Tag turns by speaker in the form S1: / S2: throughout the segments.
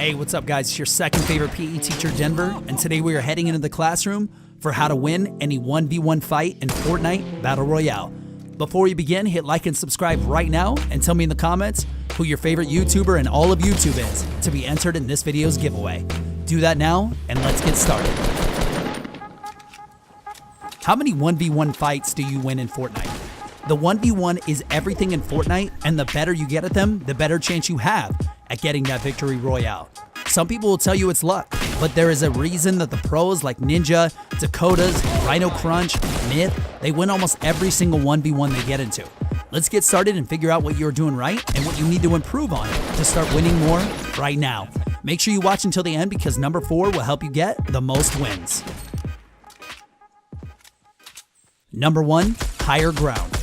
S1: Hey, what's up guys? It's your second favorite PE teacher, Denver, and today we are heading into the classroom for how to win any 1v1 fight in Fortnite Battle Royale. Before we begin, hit like and subscribe right now and tell me in the comments who your favorite YouTuber in all of YouTube is to be entered in this video's giveaway. Do that now and let's get started. How many 1v1 fights do you win in Fortnite? The 1v1 is everything in Fortnite, and the better you get at them, the better chance you have at getting that victory royale. Some people will tell you it's luck, but there is a reason that the pros like Ninja, Dakotas, Rhino Crunch, Myth, they win almost every single 1v1 they get into. Let's get started and figure out what you're doing right and what you need to improve on to start winning more right now. Make sure you watch until the end because number 4 will help you get the most wins. Number 1, higher ground.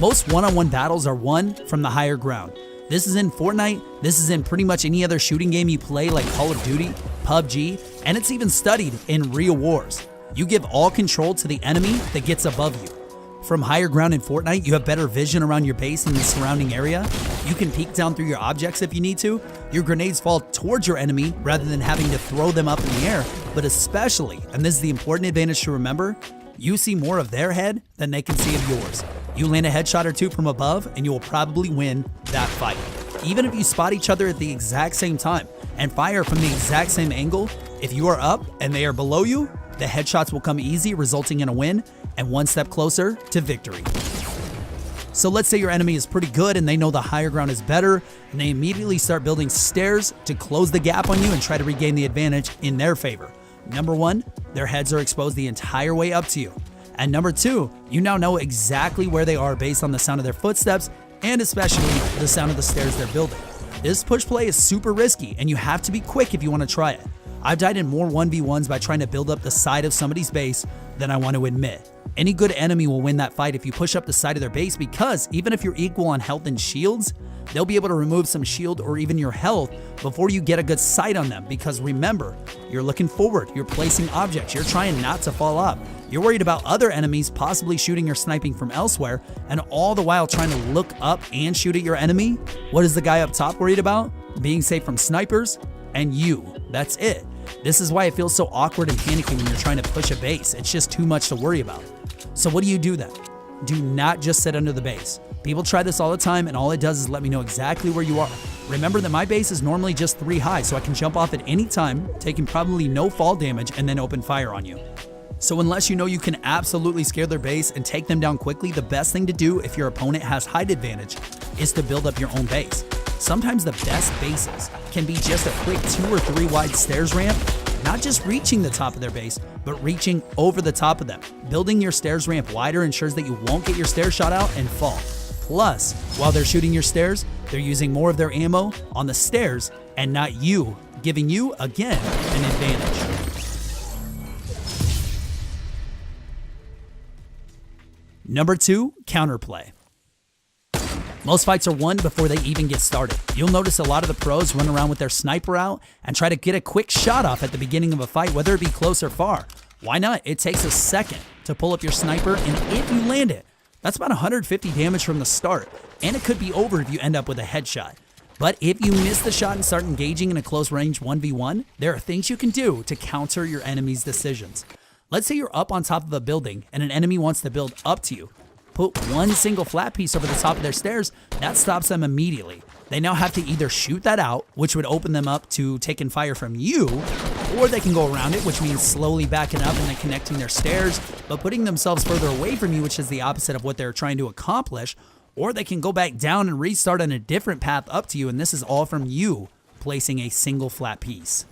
S1: Most one-on-one battles are won from the higher ground. This is in Fortnite, this is in pretty much any other shooting game you play like Call of Duty, PUBG, and it's even studied in real wars. You give all control to the enemy that gets above you. From higher ground in Fortnite, you have better vision around your base and the surrounding area. You can peek down through your objects if you need to. Your grenades fall towards your enemy rather than having to throw them up in the air, but especially, and this is the important advantage to remember, you see more of their head than they can see of yours. You land a headshot or two from above and you will probably win that fight. Even if you spot each other at the exact same time and fire from the exact same angle, if you are up and they are below you, the headshots will come easy, resulting in a win and one step closer to victory. So let's say your enemy is pretty good and they know the higher ground is better, and they immediately start building stairs to close the gap on you and try to regain the advantage in their favor. Number 1, their heads are exposed the entire way up to you. And number 2, you now know exactly where they are based on the sound of their footsteps and especially the sound of the stairs they're building. This push play is super risky and you have to be quick if you want to try it. I've died in more 1v1s by trying to build up the side of somebody's base than I want to admit. Any good enemy will win that fight if you push up the side of their base, because even if you're equal on health and shields, they'll be able to remove some shield or even your health before you get a good sight on them, because remember, you're looking forward, you're placing objects, you're trying not to fall up. You're worried about other enemies possibly shooting or sniping from elsewhere, and all the while trying to look up and shoot at your enemy. What is the guy up top worried about? Being safe from snipers and you. That's it. This is why it feels so awkward and panicky when you're trying to push a base. It's just too much to worry about. So what do you do then? Do not just sit under the base. People try this all the time and all it does is let me know exactly where you are. Remember that my base is normally just 3 high, so I can jump off at any time, taking probably no fall damage and then open fire on you. So unless you know you can absolutely scare their base and take them down quickly, the best thing to do if your opponent has height advantage is to build up your own base. Sometimes the best bases can be just a quick 2 or 3 wide stairs ramp, not just reaching the top of their base, but reaching over the top of them. Building your stairs ramp wider ensures that you won't get your stairs shot out and fall. Plus, while they're shooting your stairs, they're using more of their ammo on the stairs and not you, giving you, again, an advantage. Number 2, counterplay. Most fights are won before they even get started. You'll notice a lot of the pros run around with their sniper out and try to get a quick shot off at the beginning of a fight, whether it be close or far. Why not? It takes a second to pull up your sniper, and if you land it, that's about 150 damage from the start, and it could be over if you end up with a headshot. But if you miss the shot and start engaging in a close range 1v1, there are things you can do to counter your enemy's decisions. Let's say you're up on top of a building and an enemy wants to build up to you. Put one single flat piece over the top of their stairs, that stops them immediately. They now have to either shoot that out, which would open them up to taking fire from you, or they can go around it, which means slowly backing up and then connecting their stairs, but putting themselves further away from you, which is the opposite of what they're trying to accomplish, or they can go back down and restart on a different path up to you, and this is all from you placing a single flat piece.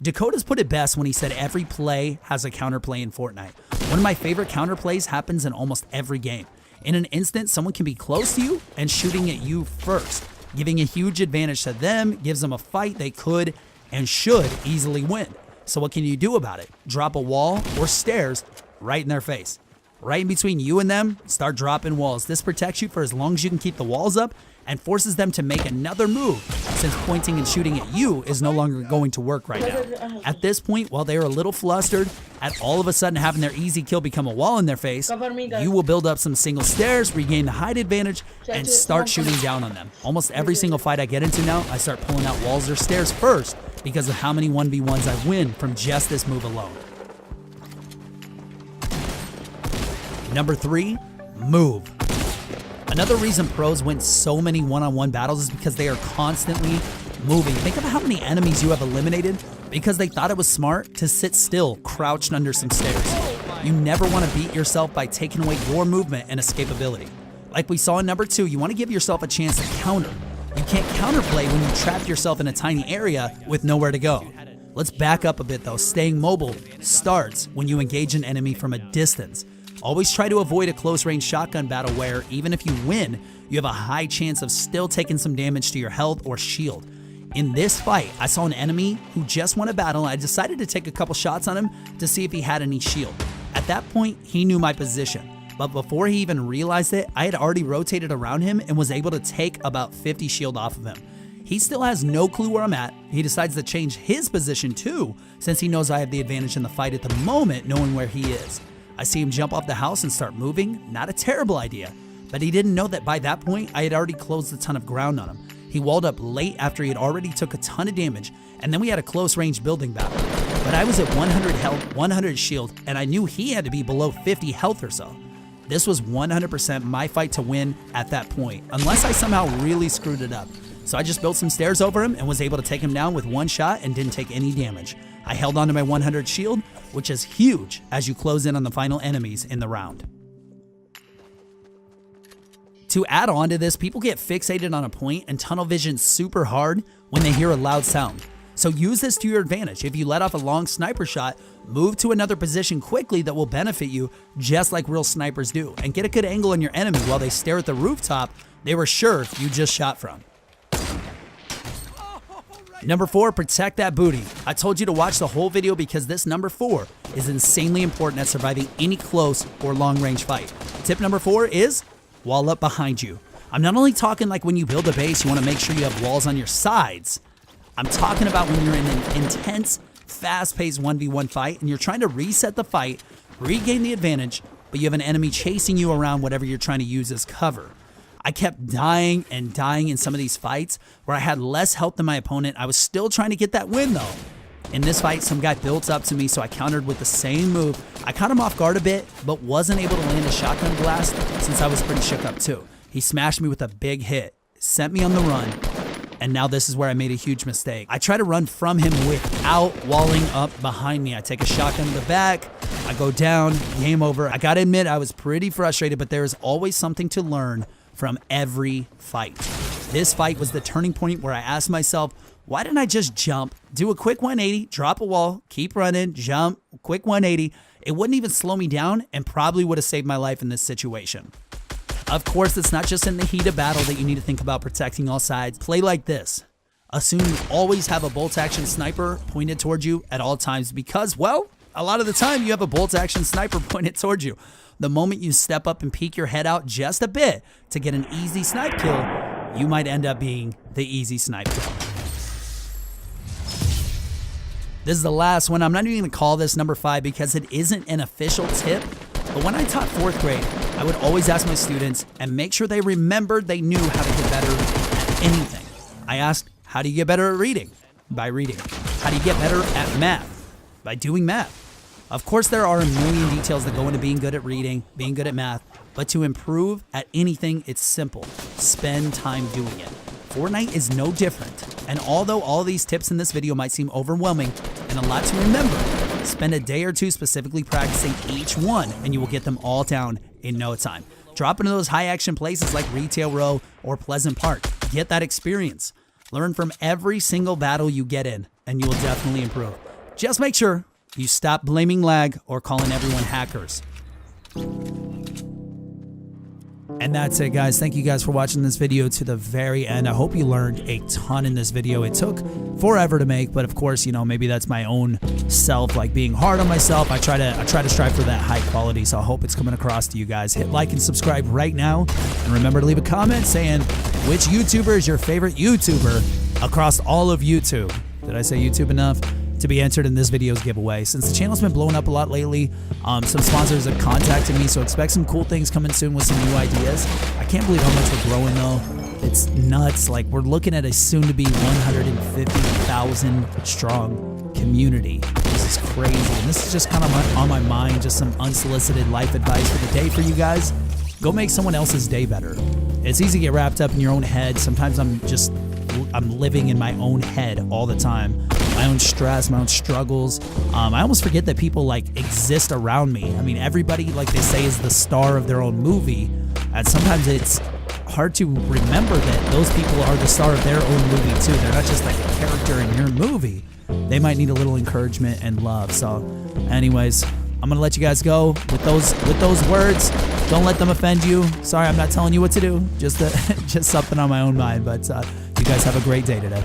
S1: Dakotas put it best when he said every play has a counterplay in Fortnite. One of my favorite counterplays happens in almost every game. In an instant, someone can be close to you and shooting at you first, giving a huge advantage to them, gives them a fight they could and should easily win. So what can you do about it? Drop a wall or stairs right in their face. Right in between you and them, start dropping walls. This protects you for as long as you can keep the walls up, and forces them to make another move, since pointing and shooting at you is no longer going to work right now. At this point, while they are a little flustered at all of a sudden having their easy kill become a wall in their face, you will build up some single stairs, regain the height advantage, and start shooting down on them. Almost every single fight I get into now, I start pulling out walls or stairs first because of how many 1v1s I win from just this move alone. Number 3, move. Another reason pros win so many one-on-one battles is because they are constantly moving. Think of how many enemies you have eliminated because they thought it was smart to sit still, crouched under some stairs. You never want to beat yourself by taking away your movement and escapability. Like we saw in number 2, you want to give yourself a chance to counter. You can't counterplay when you trap yourself in a tiny area with nowhere to go. Let's back up a bit though. Staying mobile starts when you engage an enemy from a distance. Always try to avoid a close-range shotgun battle where, even if you win, you have a high chance of still taking some damage to your health or shield. In this fight, I saw an enemy who just won a battle and I decided to take a couple shots on him to see if he had any shield. At that point, he knew my position, but before he even realized it, I had already rotated around him and was able to take about 50 shield off of him. He still has no clue where I'm at. He decides to change his position too, since he knows I have the advantage in the fight at the moment, knowing where he is. I see him jump off the house and start moving. Not a terrible idea, but he didn't know that by that point, I had already closed a ton of ground on him. He walled up late after he had already took a ton of damage, and then we had a close range building battle. But I was at 100 health, 100 shield, and I knew he had to be below 50 health or so. This was 100% my fight to win at that point, unless I somehow really screwed it up. So I just built some stairs over him and was able to take him down with one shot and didn't take any damage. I held onto my 100 shield, which is huge as you close in on the final enemies in the round. To add on to this, people get fixated on a point and tunnel vision super hard when they hear a loud sound. So use this to your advantage. If you let off a long sniper shot, move to another position quickly that will benefit you just like real snipers do, and get a good angle on your enemy while they stare at the rooftop they were sure you just shot from. Number 4, protect that booty. I told you to watch the whole video because this number 4 is insanely important at surviving any close or long range fight. Tip number 4 is wall up behind you. I'm not only talking like when you build a base, you want to make sure you have walls on your sides. I'm talking about when you're in an intense, fast-paced 1v1 fight and you're trying to reset the fight, regain the advantage, but you have an enemy chasing you around whatever you're trying to use as cover. I kept dying and dying in some of these fights where I had less health than my opponent. I was still trying to get that win though. In this fight, some guy built up to me, so I countered with the same move. I caught him off guard a bit, but wasn't able to land a shotgun blast since I was pretty shook up too. He smashed me with a big hit, sent me on the run, and now this is where I made a huge mistake. I try to run from him without walling up behind me. I take a shotgun to the back, I go down, game over. I gotta admit, I was pretty frustrated, but there is always something to learn from every fight. This fight was the turning point where I asked myself, why didn't I just jump, do a quick 180, drop a wall, keep running, jump, quick 180. It wouldn't even slow me down and probably would have saved my life in this situation. Of course, it's not just in the heat of battle that you need to think about protecting all sides. Play like this. Assume you always have a bolt action sniper pointed towards you at all times because, well, a lot of the time you have a bolt action sniper pointed towards you. The moment you step up and peek your head out just a bit to get an easy snipe kill, you might end up being the easy snipe kill. This is the last one. I'm not even going to call this number 5 because it isn't an official tip, but when I taught 4th grade, I would always ask my students and make sure they remembered they knew how to get better at anything. I asked, how do you get better at reading? By reading. How do you get better at math? By doing math. Of course, there are a million details that go into being good at reading, being good at math, but to improve at anything, it's simple. Spend time doing it. Fortnite is no different, and although all these tips in this video might seem overwhelming and a lot to remember, spend a day or two specifically practicing each one and you will get them all down in no time. Drop into those high action places like Retail Row or Pleasant Park. Get that experience. Learn from every single battle you get in and you will definitely improve. Just make sure you stop blaming lag or calling everyone hackers. And that's it, guys. Thank you guys for watching this video to the very end. I hope you learned a ton in this video. It took forever to make, but of course, you know, maybe that's my own self, like being hard on myself. I try to strive for that high quality, so I hope it's coming across to you guys. Hit like and subscribe right now, and remember to leave a comment saying which YouTuber is your favorite YouTuber across all of YouTube. Did I say YouTube enough? To be entered in this video's giveaway. Since the channel's been blowing up a lot lately, some sponsors have contacted me, so expect some cool things coming soon with some new ideas. I can't believe how much we're growing though. It's nuts. Like, we're looking at a soon-to-be 150,000 strong community. This is crazy, and this is just kind of on my mind, just some unsolicited life advice for the day for you guys. Go make someone else's day better. It's easy to get wrapped up in your own head. Sometimes I'm living in my own head all the time. My own stress, my own struggles. I almost forget that people like exist around me. I mean, everybody, like they say, is the star of their own movie. And sometimes it's hard to remember that those people are the star of their own movie too. They're not just like a character in your movie. They might need a little encouragement and love. So anyways, I'm gonna let you guys go with those words. Don't let them offend you. Sorry, I'm not telling you what to do. Just something on my own mind. But you guys have a great day today.